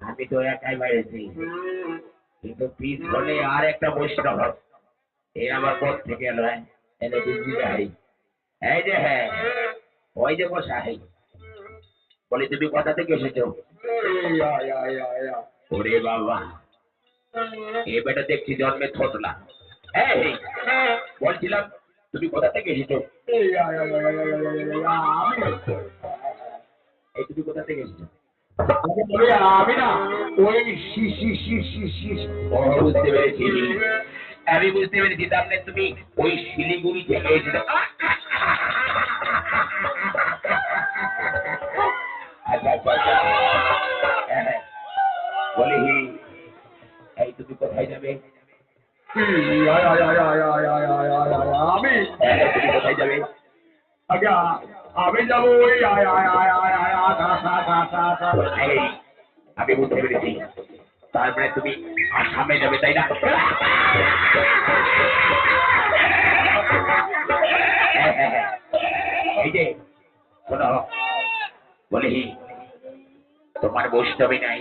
আমি তো একাই বাইরেছি, কিন্তু পিছনে আর একটা বৈষ্ণব এ আমার পথ থেকে নয় এনে বুঝি যাই। এই যে হ্যাঁ, ওই যে বসাই বলি, তুমি কোথা থেকে এসেছো? ওরে বাবা, এ বেটা দেখছি জন্মে থতলা। এই বলছিলাম তুমি কোথা থেকে এসেছো? এই তুমি কোথা থেকে এসেছো? আমি না ওই বুঝতে পেরেছি, আমি বুঝতে পেরেছি, তার মানে তুমি ওই শিলিগুড়ি থেকে এসেছো। আচ্ছা আচ্ছা আচ্ছা, হ্যাঁ বলি এই তুমি কোথায় যাবে? আমি তুমি কোথায় যাবে? আচ্ছা আমি যাবো ওই এই, আমি বুঝতে পেরেছি, তারপরে তুমি আসামে যাবে তাই না? এই যে শোনো, বলি তোমার বৈষ্ণবী নাই?